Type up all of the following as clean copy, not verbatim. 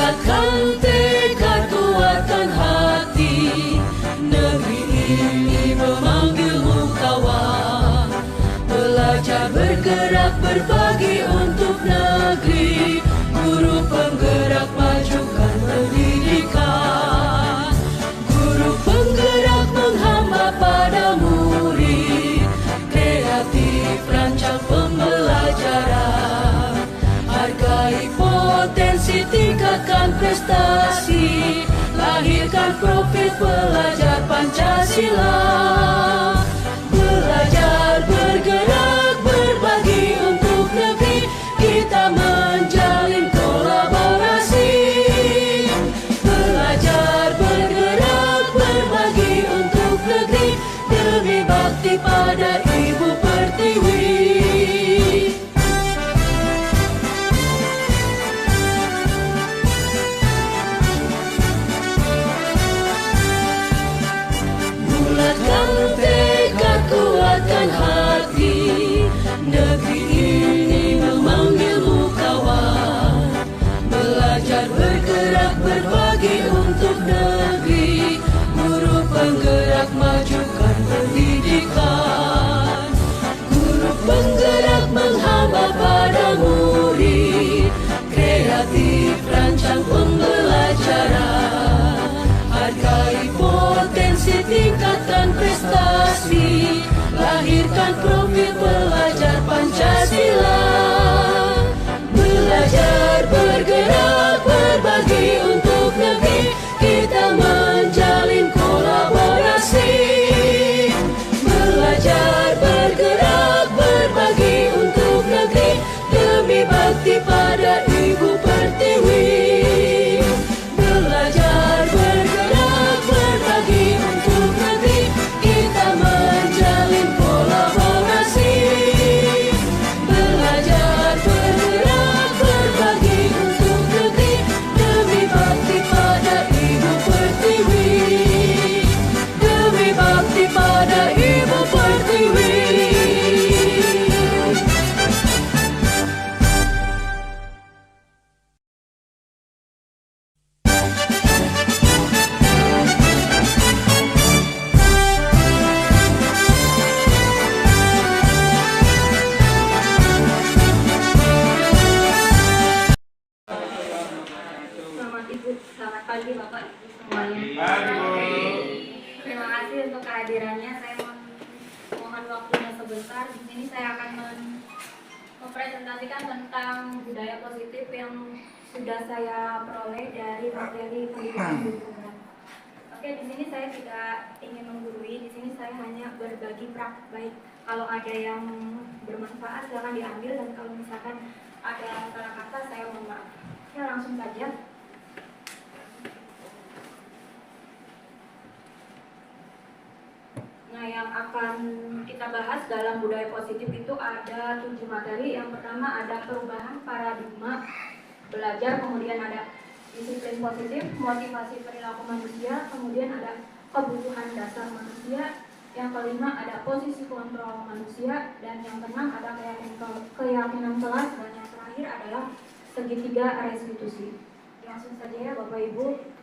Bulatkan tekad, kuatkan hati, negeri ini memanggilmu kawan. Belajar, bergerak, berbagi untuk negeri, guru penggerak majukan pendidikan. Guru penggerak menghamba pada murid, kreatif rancang pembelajaran. Hargai potensi, tingkatkan prestasi, lahirkan profil pelajar Pancasila. Belajar, bergerak, berbagi untuk negeri, kita menjalin kolaborasi. Belajar, bergerak, berbagi untuk negeri, demi bakti pada Ibu Pertiwi. Bulatkan tekad, kuatkan hati, negeri ini memanggilmu kawan. Belajar, bergerak, berbagi untuk negeri, guru penggerak majukan pendidikan. Guru penggerak menghamba pada murid, kreatif rancang pembelajaran. Hargai potensi, tingkatkan prestasi, lahirkan profil pelajar Pancasila. Belajar, bergerak, berbagi untuk negeri, kita menjalin kolaborasi. Belajar, bergerak, berbagi untuk negeri, demi bakti pada Ibu Pertiwi. Belajar, bergerak, berbagi untuk negeri, kita menjalin kolaborasi. Belajar, bergerak, berbagi untuk negeri, demi bakti pada Ibu Pertiwi. Demi bakti pada Ibu Pertiwi. Selamat pagi Bapak Ibu semuanya. Terima kasih untuk kehadirannya. Saya mohon waktunya sebentar. Di sini saya akan mempresentasikan tentang budaya positif yang sudah saya peroleh dari materi pendidikan lingkungan. Oke, di sini saya tidak ingin menggurui. Di sini saya hanya berbagi praktik baik. Kalau ada yang bermanfaat silakan diambil, dan kalau misalkan ada salah kata saya mohon maaf. Ya, langsung saja. Nah, yang akan kita bahas dalam budaya positif itu ada 7 materi. Yang pertama ada perubahan paradigma belajar, kemudian ada disiplin positif, motivasi perilaku manusia, kemudian ada kebutuhan dasar manusia, yang kelima ada posisi kontrol manusia, dan yang keenam ada keyakinan kelas, dan yang terakhir adalah segitiga restitusi. Langsung saja ya Bapak Ibu.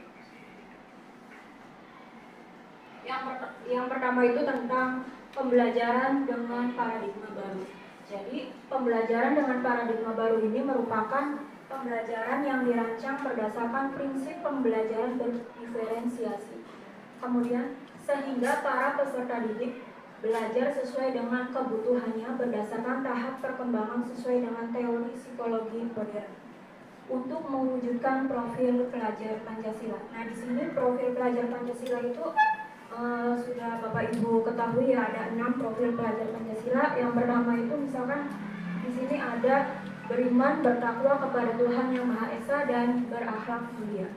Yang pertama itu tentang pembelajaran dengan paradigma baru. Jadi pembelajaran dengan paradigma baru ini merupakan pembelajaran yang dirancang berdasarkan prinsip pembelajaran berdiferensiasi. Kemudian sehingga para peserta didik belajar sesuai dengan kebutuhannya berdasarkan tahap perkembangan sesuai dengan teori psikologi modern untuk mewujudkan profil pelajar Pancasila. Nah, di sini profil pelajar Pancasila itu sudah Bapak Ibu ketahui ya, ada 6 profil pelajar Pancasila. Yang pertama itu misalkan di sini ada beriman, bertakwa kepada Tuhan Yang Maha Esa, dan berakhlak mulia.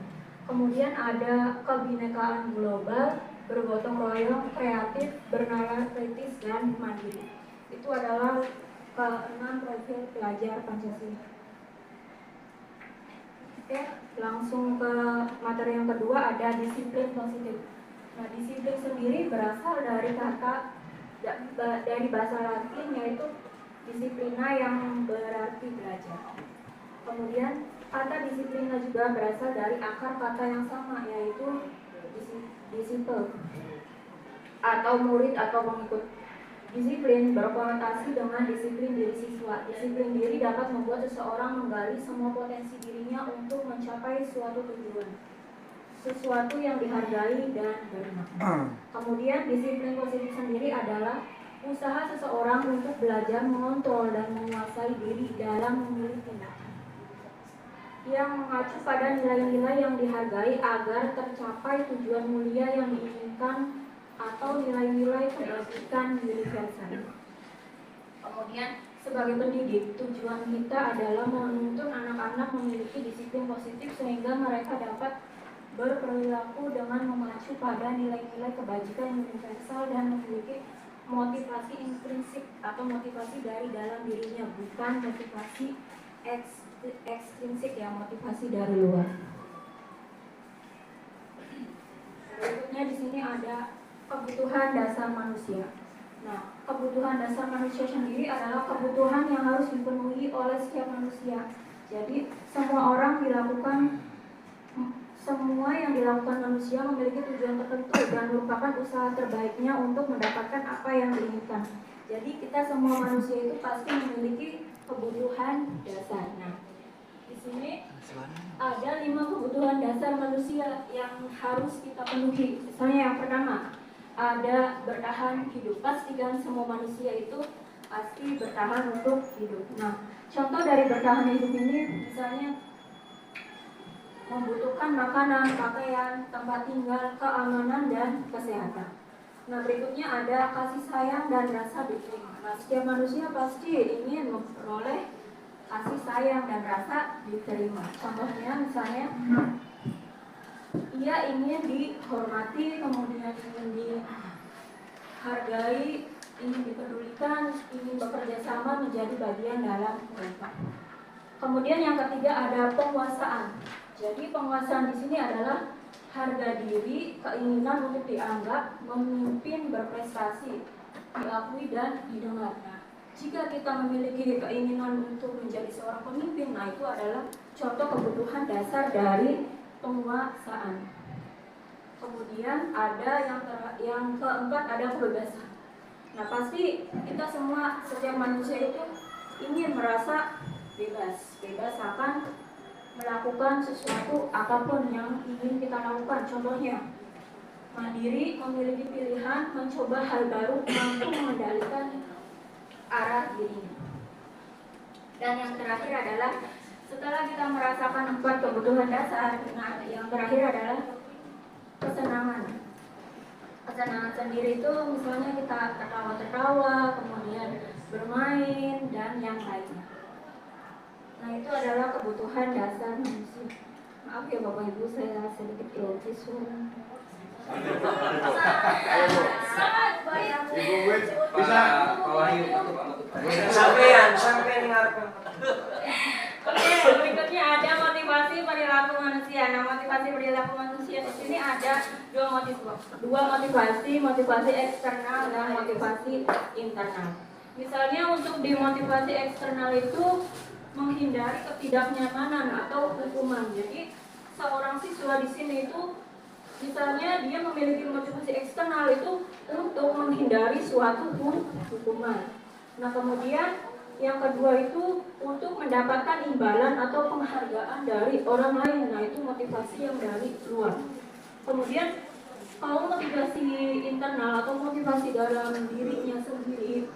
Kemudian ada kebinekaan global, bergotong royong, kreatif, bernalar kritis, dan mandiri. Itu adalah ke-6 profil pelajar Pancasila. Oke, langsung ke materi yang kedua, ada disiplin positif. Nah, disiplin sendiri berasal dari kata dari bahasa Latin, yaitu disiplina, yang berarti belajar. Kemudian Kata disiplin juga berasal dari akar kata yang sama, yaitu disiple atau murid atau pengikut. Disiplin berkonotasi dengan disiplin diri siswa. Disiplin diri dapat membuat seseorang menggali semua potensi dirinya untuk mencapai suatu tujuan, sesuatu yang dihargai dan bermakna. Kemudian disiplin positif sendiri adalah usaha seseorang untuk belajar mengontrol dan menguasai diri dalam memilih tindakan yang mengacu pada nilai-nilai yang dihargai agar tercapai tujuan mulia yang diinginkan atau nilai-nilai kebajikan universal. Kemudian sebagai pendidik, tujuan kita adalah menuntun anak-anak memiliki disiplin positif sehingga mereka dapat berperilaku dengan mengacu pada nilai-nilai kebajikan universal dan memiliki motivasi intrinsik atau motivasi dari dalam dirinya, bukan motivasi ekstrinsik, ya, motivasi dari luar. Berikutnya di sini ada kebutuhan dasar manusia. Nah, kebutuhan dasar manusia sendiri adalah kebutuhan yang harus dipenuhi oleh setiap manusia. Jadi, semua yang dilakukan manusia memiliki tujuan tertentu dan merupakan usaha terbaiknya untuk mendapatkan apa yang diinginkan. Jadi, kita semua manusia itu pasti memiliki kebutuhan dasar. Nah, di sini ada 5 kebutuhan dasar manusia yang harus kita penuhi. Misalnya yang pertama, ada bertahan hidup. Pastikan semua manusia itu pasti bertahan untuk hidup. Nah, contoh dari bertahan hidup ini misalnya membutuhkan makanan, pakaian, tempat tinggal, keamanan, dan kesehatan. Nah, berikutnya ada kasih sayang dan rasa diterima. Nah, setiap manusia pasti ingin memperoleh kasih sayang dan rasa diterima. Contohnya misalnya ia ingin dihormati, kemudian ingin dihargai, ingin dipedulikan, ingin bekerja sama menjadi bagian dalam kelompok. Kemudian yang ketiga ada penguasaan. Jadi penguasaan di sini adalah harga diri, keinginan untuk dianggap, memimpin, berprestasi, diakui dan didengar. Nah, jika kita memiliki keinginan untuk menjadi seorang pemimpin, nah itu adalah contoh kebutuhan dasar dari penguasaan. Kemudian ada yang keempat ada kebebasan. Nah, pasti kita semua, setiap manusia itu ingin merasa bebas akan melakukan sesuatu apapun yang ingin kita lakukan. Contohnya mandiri, memiliki pilihan, mencoba hal baru, mampu mengendalikan arah dirinya. Dan yang terakhir adalah setelah kita merasakan 4 kebutuhan dasar, nah yang terakhir adalah kesenangan. Kesenangan sendiri itu misalnya kita tertawa-tertawa, kemudian bermain, dan yang lainnya. Nah, itu adalah kebutuhan dasar manusia. Maaf ya Bapak Ibu, saya sedikit grogi suara. Ibu bisa sampai ngarep. Oke, berikutnya ada motivasi perilaku manusia. Nah, motivasi perilaku manusia di sini ada dua motivasi eksternal dan motivasi internal. Misalnya untuk di motivasi eksternal itu menghindari ketidaknyamanan atau hukuman. Jadi seorang siswa di sini itu misalnya dia memiliki motivasi eksternal itu untuk menghindari suatu hukuman. Nah, kemudian yang kedua itu untuk mendapatkan imbalan atau penghargaan dari orang lain. Nah, itu motivasi yang dari luar. Kemudian kalau motivasi internal atau motivasi dalam dirinya sendiri,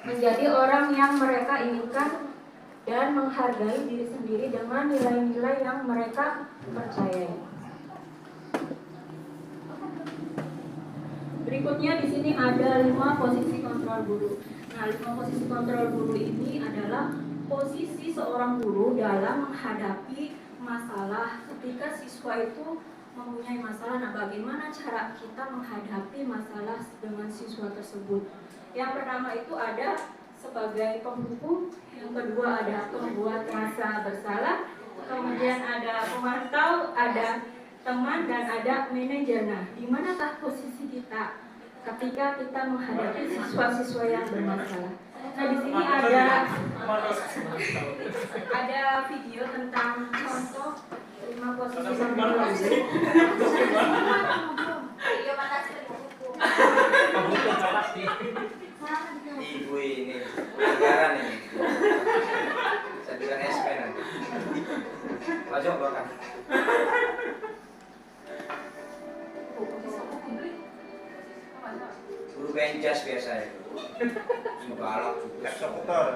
menjadi orang yang mereka inginkan dan menghargai diri sendiri dengan nilai-nilai yang mereka percayai. Berikutnya di sini ada 5 posisi kontrol guru. Nah, 5 posisi kontrol guru ini adalah posisi seorang guru dalam menghadapi masalah ketika siswa itu mempunyai masalah. Nah, bagaimana cara kita menghadapi masalah dengan siswa tersebut? Yang pertama itu ada sebagai penghukum, yang kedua ada pembuat rasa bersalah, kemudian ada pemantau, ada teman, dan ada manajer. Nah, di manakah posisi kita ketika kita menghadapi siswa-siswa yang bermasalah? Nah, di sini ada video tentang contoh 5 posisi pembelajaran. Iya, mana sih buku? Ibu ini pelajaran ini. Saya bilang SP nanti. Maju ke belakang. Guru benjas biasa itu. Galak juga. Eksekutor.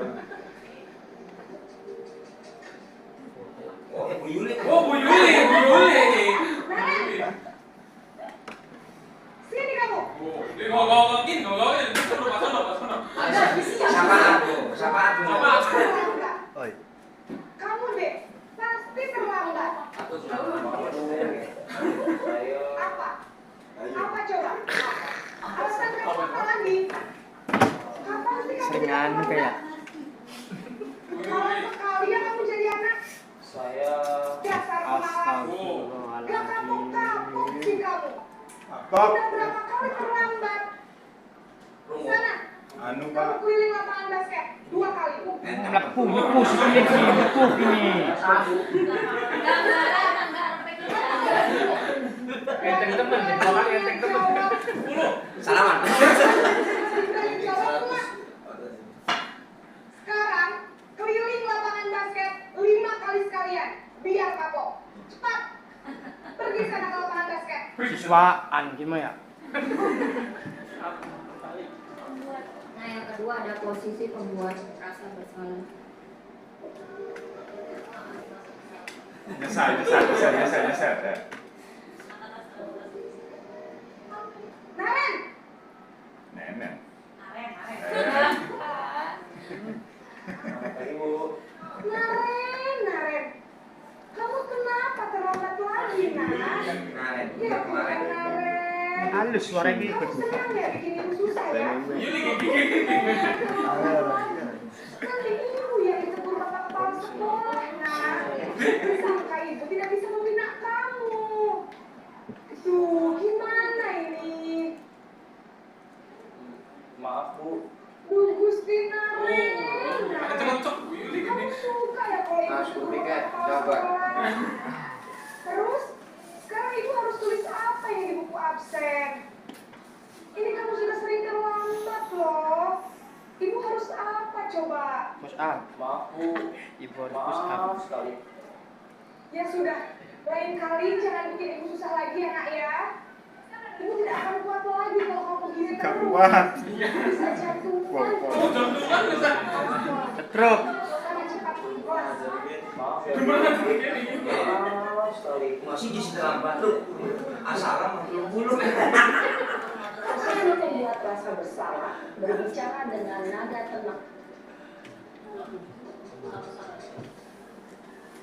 Oh, Bu Yuli. Oh, Bu Yuli, Bu Yuli. Sini kamu. Ini ngomongin, ngomongin. Sana. Siapa aku? Siapa aku? Terlambat. Oi. Kamu deh, pasti terlambat. Aku sudah ngomong dulu. Ayo. Apa? Apa coba? Alasan kamu apa lagi? Kapan sih kamu jadi Seringan terlambat? kayak. Kalau sekalian kamu jadi anak Saya dasar pemalas. Gak kapok-kapok sih kamu. Apa? Udah berapa kali terlambat? Sana, Anu kamu Pak. keliling lapangan basket 2 kali. Lapu ini. Enteng temen, enteng temen. salaman. Jawab nggak? Sekarang keliling lapangan basket 5 kali sekalian, biar kapok. Cepat, pergi sana ke lapangan basket. Siswaan gimana ya? Nah, yang kedua ada posisi pembuat rasa bersalah. Nyesal ya. Naren, Nenek. Ibu. Naren, kamu kenapa terlambat lagi, Nak? Kemarin, Ya, kemarin. Naren. Halus suara gitu. Kamu senang ya bikin ibu susah ya? Nanti ibu yang ditegur bapak kepala sekolah, Nak. Sangka ibu tidak bisa membina kamu. Tuh, gimana ini? Maaf Bu. Duh, Gusti Naren. Cocok, Bu Yuli. Kamu suka ya kalau ibu Mas, ditegur Budi, bapak kepala coba. sekolah? Terus, sekarang ibu harus tulis apa yang di buku absen? Ini kamu sudah sering terlambat loh. Ibu harus apa coba? Push up. Maaf Bu. Ibu harus push up. Maaf sekali. Ya sudah, lain kali jangan bikin ibu susah lagi ya nak ya. Ibu tidak akan kuat lagi kalau kamu begini Gak terus. kuat. Bisa jantungan. Oh, jantungan bisa. Ketruk. Sana cepat keluar. Maaf ya. Gimana tuh ini? Maaf sekali. Masih di terlambat tuh. Asalam bulu. Saya membuat rasa bersalah, berbicara dengan nada tenang.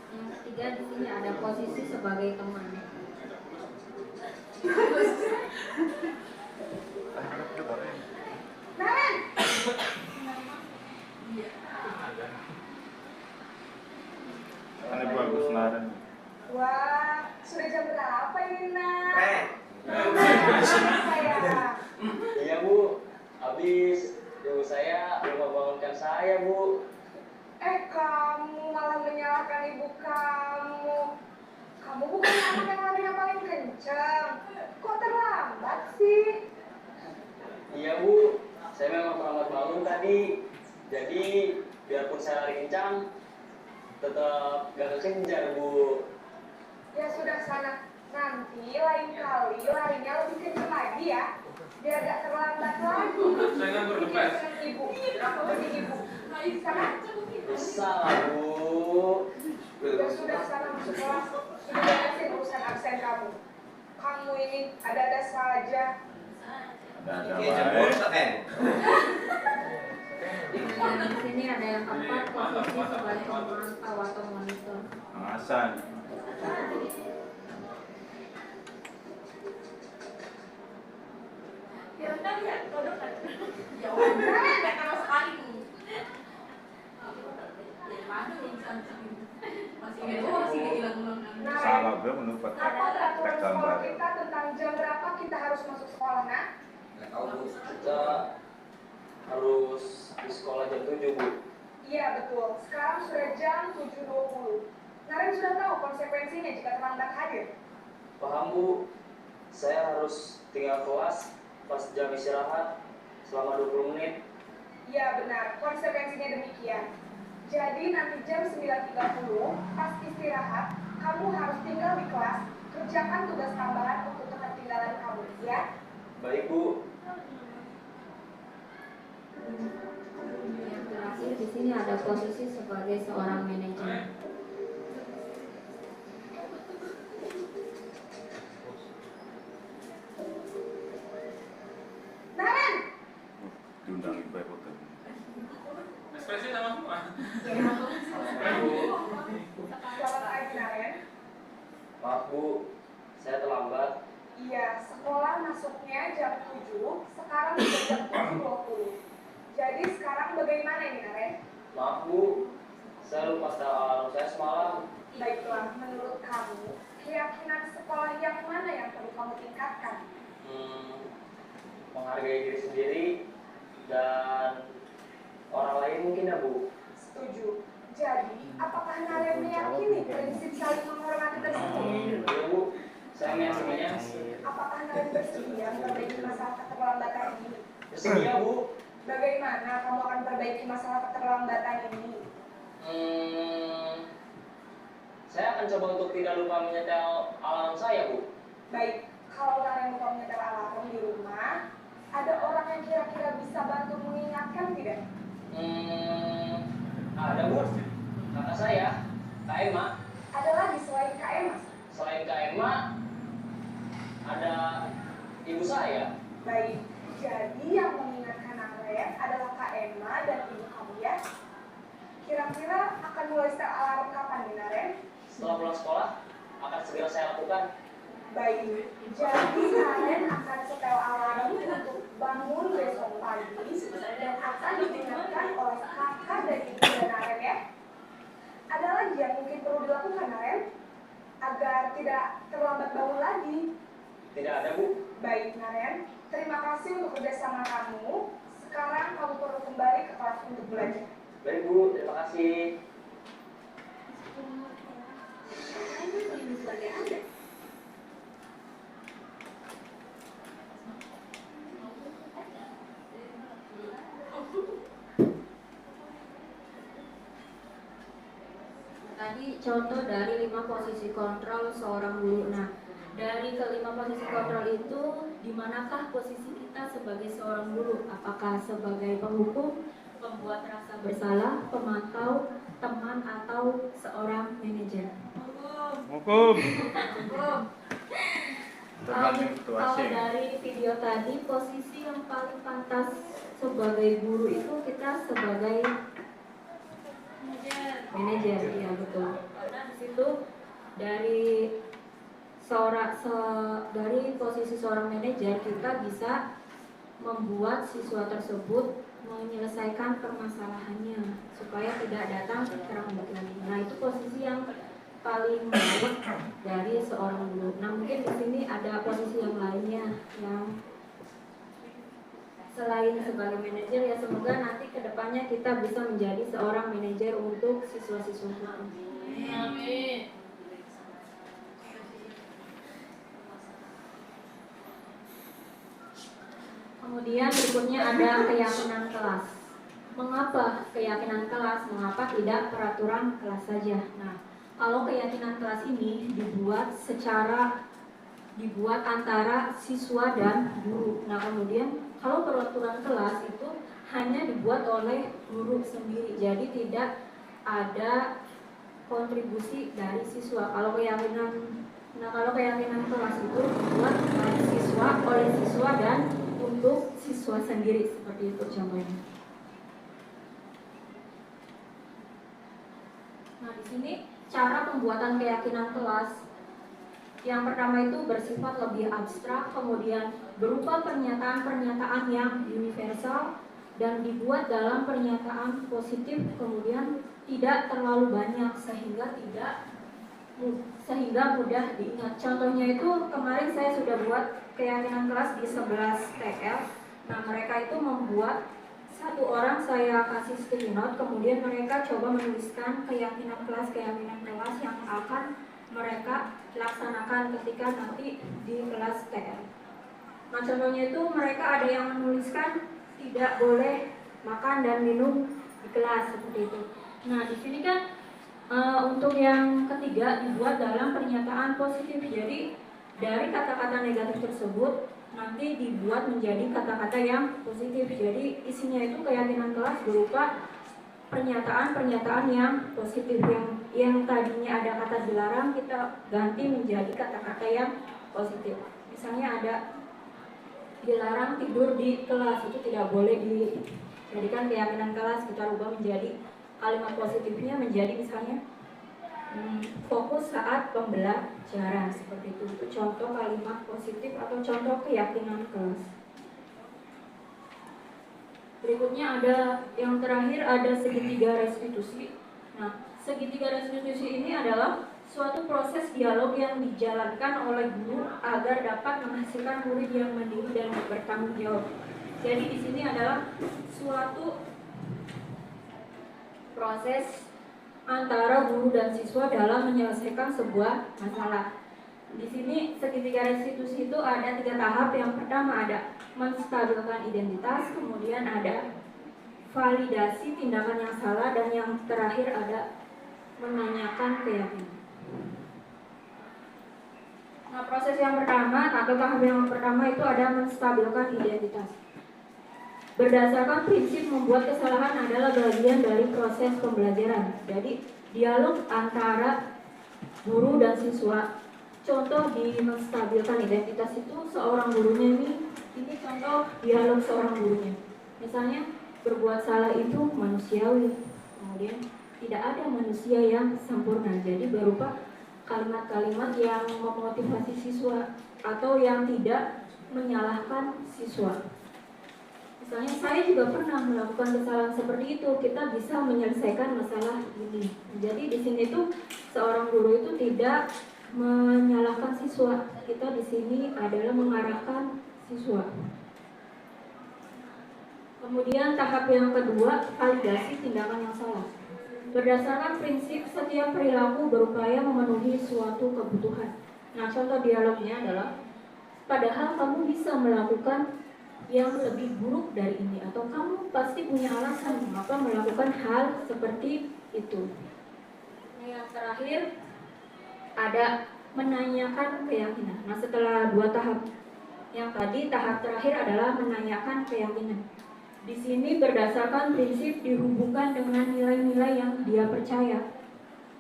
Yang ketiga di sini ada posisi sebagai teman. Naren, Ini bagus Naren. wah sudah jam berapa ini nak? Saya. Iya Bu, habis ibu saya lupa bangunkan saya Bu. Kamu malah menyalahkan ibu kamu. Kamu bukan anak yang larinya paling kencang. Kok terlambat sih? Iya Bu, saya memang terlambat bangun tadi. Jadi biarpun saya lari kencang, tetap gak kekejar Bu. Ya sudah sana. Nanti lain kali larinya lebih kencang lagi ya. Biar gak terlambat lagi. Saya nganggur lepas. Bikin ibu. Pergi ibu. Sana. Bisa lah Bu. Ya sudah sana masuk kelas. Sudah beresin urusan absen kamu. Kamu ini ada-ada saja. Ada Oke, jempol baik. Dan di sini ada yang keempat posisi sebagai pemantau atau monitor. Pengawasan. Salah gue menurut Apa peraturan teks sekolah gambar. kita tentang jam berapa kita harus masuk sekolah, nak? Nggak tahu Bu. Kita harus di sekolah jam 7, Bu. Iya betul, sekarang sudah jam 7.20. Naren sudah tahu konsekuensinya jika terlambat hadir. Paham, Bu. Saya harus tinggal kelas pas jam istirahat selama 20 menit. Iya benar, konsekuensinya demikian. Jadi nanti jam 9.30 pas istirahat, kamu harus tinggal di kelas, kerjakan tugas tambahan untuk ketertinggalan kamu, ya? Baik, Bu. Yang terakhir di sini ada posisi sebagai seorang manajer. Naren! Diundang Ibu Hotel. Ekspresi sama semua. Selamat pagi, Naren. Maaf, Bu. Saya terlambat. Iya, sekolah masuknya jam 7, sekarang sudah jam 7.20. Jadi sekarang bagaimana ini, Naren? Maaf, Bu. Saya lupa setel alarm saya semalam. Baiklah, menurut kamu, keyakinan sekolah yang mana yang perlu kamu tingkatkan? Menghargai diri sendiri dan orang lain mungkin ya, Bu. Setuju. Jadi, apakah Naren meyakini prinsip saling menghormati tersebut? Iya, Bu. Saya meyakininya. Apakah Naren bersedia memperbaiki masalah keterlambatan ini? Bersedia, Bu. Bagaimana kamu akan perbaiki masalah keterlambatan ini? Saya akan coba untuk tidak lupa menyetel alarm saya, Bu. Baik, kalau Naren lupa menyetel alarm di rumah, ada orang yang kira-kira bisa bantu mengingatkan tidak? Ada, Bu. Kakak saya, Kak Emma. Ada lagi selain Kak Emma? Selain Kak Emma, ada ibu saya. Baik, jadi yang mengingatkan Naren adalah Kak Emma dan ibu kamu ya. Kira-kira akan mulai setel alarm kapan nih, Naren? Setelah pulang sekolah, akan segera saya lakukan. Baik, jadi Naren akan setel alarm untuk bangun besok pagi dan akan diingatkan oleh kakak dan ibu dan Naren ya. Ada lagi yang mungkin perlu dilakukan, Naren? Agar tidak terlambat bangun lagi. Tidak ada, Bu. Baik, Naren. Terima kasih untuk kerjasama kamu. Sekarang kamu perlu kembali ke kelas untuk belajar. Baik, Bu. Terima kasih. Tadi contoh dari 5 posisi kontrol seorang guru. Nah, dari kelima posisi kontrol itu, di manakah posisi kita sebagai seorang guru? Apakah sebagai penghukum, pembuat rasa bersalah, pemantau, teman, atau seorang manajer? Hukum. Kalau Tergantung situasi. dari video tadi, posisi yang paling pantas sebagai guru itu kita sebagai manajer, ya betul. Karena di situ dari dari posisi seorang manajer kita bisa membuat siswa tersebut menyelesaikan permasalahannya supaya tidak datang terlambat lagi. Nah, itu posisi yang paling baik dari seorang guru. Nah, mungkin di sini ada posisi yang lainnya yang selain sebagai manajer, ya semoga nanti kedepannya kita bisa menjadi seorang manajer untuk siswa-siswa kita. Amin. Kemudian berikutnya ada keyakinan kelas. Mengapa keyakinan kelas? Mengapa tidak peraturan kelas saja? Nah, kalau keyakinan kelas ini dibuat antara siswa dan guru. Nah, kemudian kalau peraturan kelas itu hanya dibuat oleh guru sendiri, jadi tidak ada kontribusi dari siswa. Kalau keyakinan kelas itu dibuat oleh siswa dan untuk siswa sendiri, seperti itu contohnya. Nah, di sini cara pembuatan keyakinan kelas yang pertama itu bersifat lebih abstrak, kemudian berupa pernyataan-pernyataan yang universal dan dibuat dalam pernyataan positif, kemudian tidak terlalu banyak sehingga mudah diingat. Contohnya itu kemarin saya sudah buat keyakinan kelas di 11 TL. Nah, mereka itu membuat satu orang saya kasih sticky note, kemudian mereka coba menuliskan keyakinan kelas yang akan mereka laksanakan ketika nanti di kelas TR. Nah, contohnya itu mereka ada yang menuliskan tidak boleh makan dan minum di kelas seperti itu. Nah, di sini kan untuk yang ketiga dibuat dalam pernyataan positif. Jadi dari kata-kata negatif tersebut nanti dibuat menjadi kata-kata yang positif. Jadi isinya itu keyakinan kelas berupa pernyataan-pernyataan yang positif, yang tadinya ada kata dilarang kita ganti menjadi kata-kata yang positif. Misalnya ada dilarang tidur di kelas, itu tidak boleh dijadikan keyakinan kelas, kita rubah menjadi kalimat positifnya menjadi misalnya fokus saat pembelajaran, seperti itu. Itu contoh kalimat positif atau contoh keyakinan kelas. Berikutnya ada yang terakhir, ada segitiga restitusi. Nah, segitiga restitusi ini adalah suatu proses dialog yang dijalankan oleh guru agar dapat menghasilkan murid yang mandiri dan bertanggung jawab. Jadi di sini adalah suatu proses antara guru dan siswa dalam menyelesaikan sebuah masalah. Di sini segitiga restitusi itu ada 3 tahap. Yang pertama ada menstabilkan identitas, kemudian ada validasi tindakan yang salah, dan yang terakhir ada menanyakan keyakinan. Nah, proses yang pertama atau tahap yang pertama itu ada menstabilkan identitas. Berdasarkan prinsip membuat kesalahan adalah bagian dari proses pembelajaran. Jadi dialog antara guru dan siswa. Contoh di menstabilkan identitas itu seorang gurunya ini contoh dialog seorang gurunya. Misalnya berbuat salah itu manusiawi. Kemudian tidak ada manusia yang sempurna. Jadi berupa kalimat-kalimat yang memotivasi siswa atau yang tidak menyalahkan siswa. Misalnya saya juga pernah melakukan kesalahan seperti itu, kita bisa menyelesaikan masalah ini. Jadi di sini tuh seorang guru itu tidak menyalahkan siswa, kita di sini adalah mengarahkan siswa. Kemudian tahap yang kedua, validasi tindakan yang salah. Berdasarkan prinsip setiap perilaku berupaya memenuhi suatu kebutuhan. Nah, contoh dialognya adalah, padahal kamu bisa melakukan yang lebih buruk dari ini, atau kamu pasti punya alasan mengapa melakukan hal seperti itu. Nah, yang terakhir ada menanyakan keyakinan. Nah, setelah 2 tahap yang tadi, tahap terakhir adalah menanyakan keyakinan. Di sini berdasarkan prinsip dihubungkan dengan nilai-nilai yang dia percaya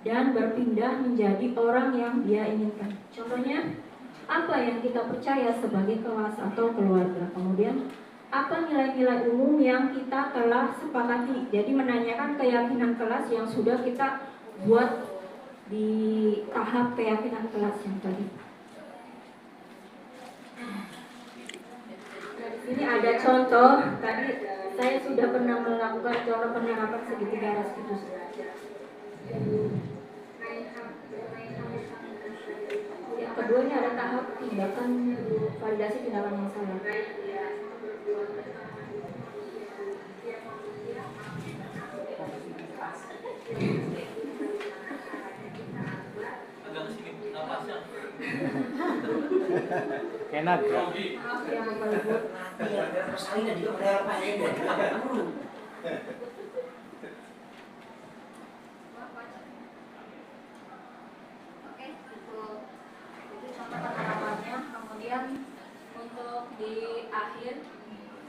dan berpindah menjadi orang yang dia inginkan. Contohnya, apa yang kita percaya sebagai kelas atau keluarga. Kemudian, apa nilai-nilai umum yang kita telah sepakati. Jadi menanyakan keyakinan kelas yang sudah kita buat di tahap keyakinan kelas yang tadi. Di sini ada contoh. Tadi saya sudah pernah melakukan contoh penerapan segitiga restitusi. Yang kedua ini ada tahap tindakan validasi tindakan yang salah. Agak kesini napasnya. Enak ya. Maaf ya Bapak Ibu. Biar persalinan juga pada apa ya buat guru. Oke, itu contoh penerapannya. Kemudian untuk di akhir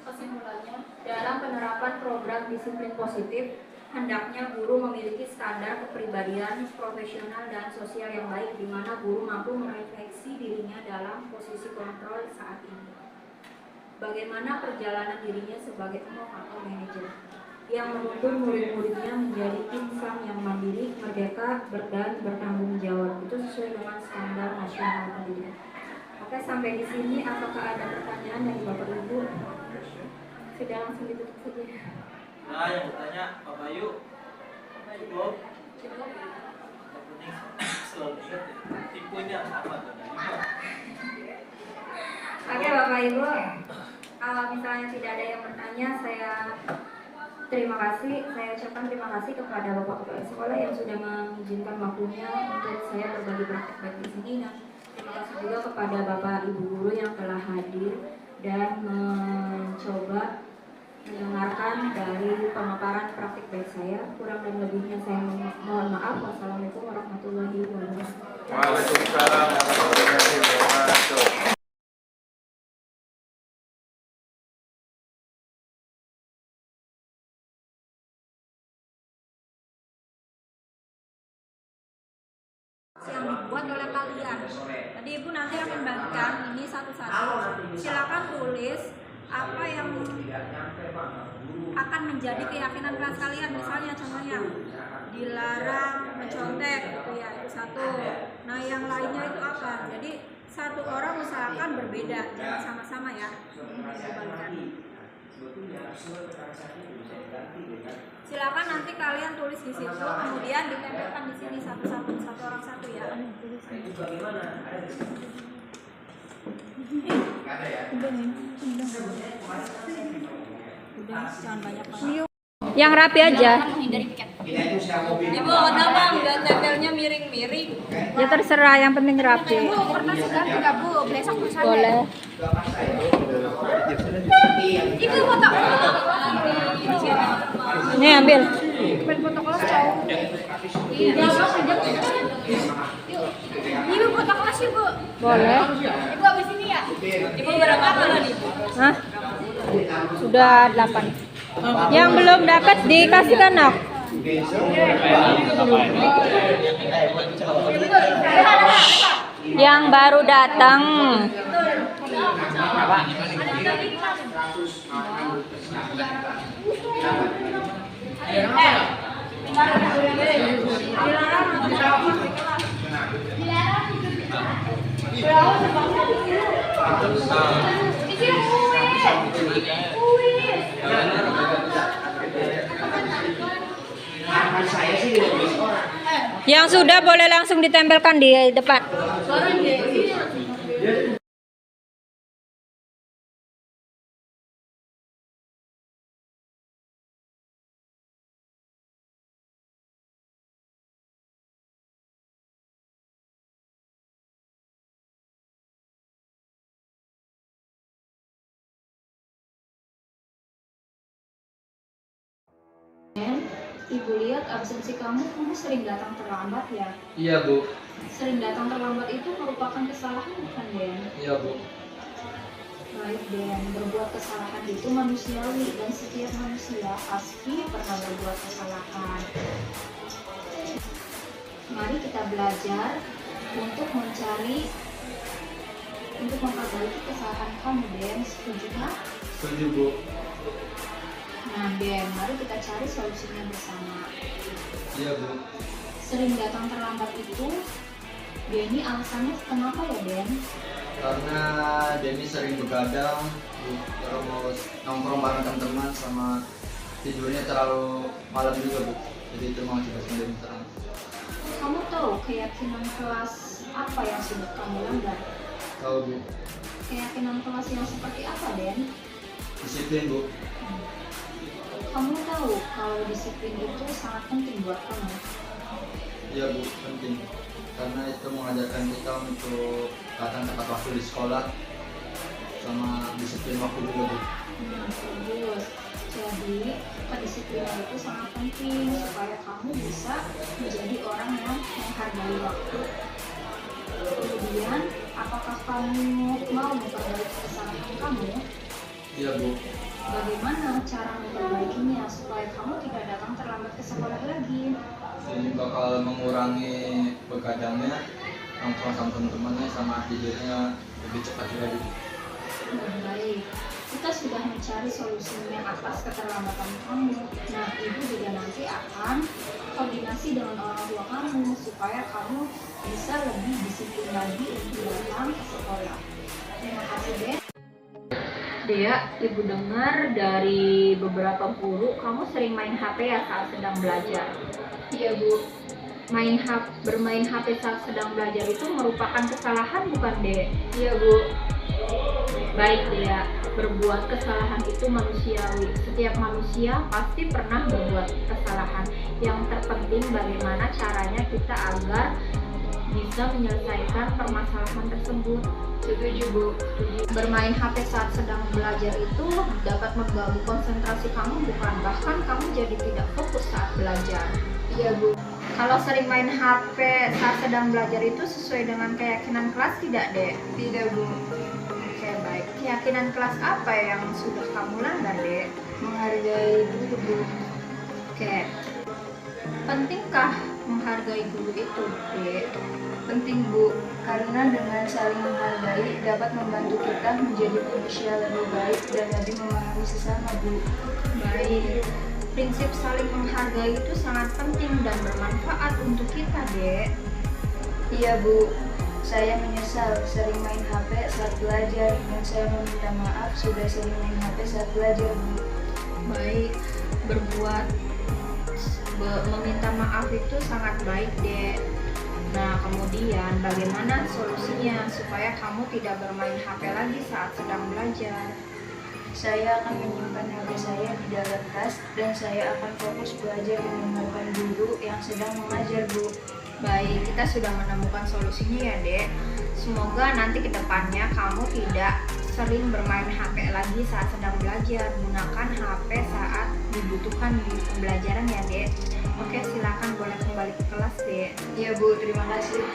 kesimpulannya, dalam penerapan program disiplin positif, hendaknya guru memiliki standar kepribadian profesional dan sosial yang baik, di mana guru mampu merefleksi dirinya dalam posisi kontrol saat ini. Bagaimana perjalanan dirinya sebagai pemok atau manajer yang menuntun murid-muridnya menjadi insan yang mandiri, merdeka, dan bertanggung jawab. Itu sesuai dengan standar nasional pendidikan. Oke, sampai di sini apakah ada pertanyaan dari Bapak Ibu? Sudah langsung ditutup saja. Nah, yang bertanya Pak Bayu, cukup. Cukup. Yang penting selalu ingat ya, tipenya apa tuh? Oke Bapak Ibu, kalau misalnya tidak ada yang bertanya, saya Saya ucapkan terima kasih kepada Bapak Kepala Sekolah yang sudah mengizinkan waktunya untuk saya berbagi praktek baik di sini. Nah, terima kasih juga kepada Bapak Ibu guru yang telah hadir dan mencoba mendengarkan dari pemaparan praktik baik saya. Kurang dan lebihnya saya mohon maaf. Wassalamualaikum warahmatullahi wabarakatuh. Waalaikumsalam warahmatullahi wabarakatuh. Yang dibuat oleh kalian. Tadi Ibu nanti akan bagikan ini satu-satu. Silakan tulis apa yang akan menjadi keyakinan kelas kalian. Misalnya contohnya dilarang mencontek gitu ya, itu satu. Nah yang lainnya itu apa? Jadi satu orang usahakan berbeda, jangan sama-sama ya. Silakan nanti kalian tulis di situ, kemudian ditempelkan di sini satu-satu, satu orang satu ya. Udah, jangan banyak-banyak. Yang rapi aja. Ibu, kenapa nggak tempelnya miring-miring? Ya terserah, yang penting rapi. Bu, pernah segar nggak Bu? Besok bisa. Boleh. Ibu foto. Nih ambil. Foto kelas cowok. Ibu foto kelas Ibu. Boleh. Ibu habis ini ya? Ibu berapa kali nih? Hah? Sudah 8. Yang belum dapat dikasihkan nak. Yang baru datang. Yang sudah boleh langsung ditempelkan di depan. Ibu lihat absensi kamu sering datang terlambat ya? Iya Bu. Sering datang terlambat itu merupakan kesalahan bukan Den? Iya Bu. Baik Den, berbuat kesalahan itu manusiawi dan setiap manusia pasti pernah berbuat kesalahan. Mari kita belajar untuk memperbaiki kesalahan kamu Den, setuju kan? Setuju Bu. Nah Den, mari kita cari solusinya bersama. Iya Bu. Sering datang terlambat itu, Denny alasannya kenapa ya Den? Karena Denny sering begadang, terus nongkrong bareng teman-teman sama tidurnya terlalu malam juga Bu. Jadi itu mengakibatkan Denny terlambat. Kamu tahu keyakinan kelas apa yang sudah kamu langgar? Tahu Bu. Keyakinan kelas yang seperti apa Den? Disiplin Bu. Kamu tahu kalau disiplin itu sangat penting buat kamu? Iya Bu, penting. Karena itu mengajarkan kita untuk datang tepat waktu di sekolah sama disiplin waktu juga Bu. Bagus. Jadi kedisiplinan itu sangat penting supaya kamu bisa menjadi orang yang menghargai waktu. Kemudian, apakah kamu mau memperbaiki kesalahan kamu? Iya Bu. Bagaimana cara memperbaikinya supaya kamu tidak datang terlambat ke sekolah lagi? Ini bakal mengurangi begadangnya, nongkrong sama teman-temannya, sama tidurnya lebih cepat juga Bu. Baik, kita sudah mencari solusinya atas keterlambatan kamu. Nah, Ibu juga nanti akan koordinasi dengan orang tua kamu supaya kamu bisa lebih disiplin lagi untuk datang ke sekolah. Terima kasih Dek. Dea, Ibu dengar dari beberapa guru kamu sering main HP ya saat sedang belajar. Iya Bu. Bermain HP saat sedang belajar itu merupakan kesalahan bukan Dek? Iya Bu. Baik Dea, berbuat kesalahan itu manusiawi. Setiap manusia pasti pernah berbuat kesalahan. Yang terpenting bagaimana caranya kita agar bisa menyelesaikan permasalahan tersebut. Setuju Bu. Bermain HP saat sedang belajar itu dapat mengganggu konsentrasi kamu bukan? Bahkan kamu jadi tidak fokus saat belajar. Iya Bu. Kalau sering main HP saat sedang belajar itu sesuai dengan keyakinan kelas tidak Dek? Tidak Bu. Oke baik. Keyakinan kelas apa yang sudah kamu langgar Dek? Menghargai guru Bu. Oke. Pentingkah menghargai guru itu Dek? Penting Bu, karena dengan saling menghargai dapat membantu kita menjadi manusia lebih baik dan lebih memahami sesama Bu. Baik, prinsip saling menghargai itu sangat penting dan bermanfaat untuk kita Dek. Iya Bu, saya menyesal sering main HP saat belajar dan saya meminta maaf sudah sering main HP saat belajar Bu. Baik, meminta maaf itu sangat baik Dek. Nah, kemudian bagaimana solusinya supaya kamu tidak bermain HP lagi saat sedang belajar? Saya akan menyimpan HP saya di dalam tas dan saya akan fokus belajar mendengarkan guru yang sedang mengajar Bu. Baik, kita sudah menemukan solusinya ya Dek. Semoga nanti ke depannya kamu tidak sering bermain HP lagi saat sedang belajar. Gunakan HP saat dibutuhkan di pembelajaran ya Dek. Oke, silakan boleh kembali ke kelas Dek. Iya Bu, terima kasih.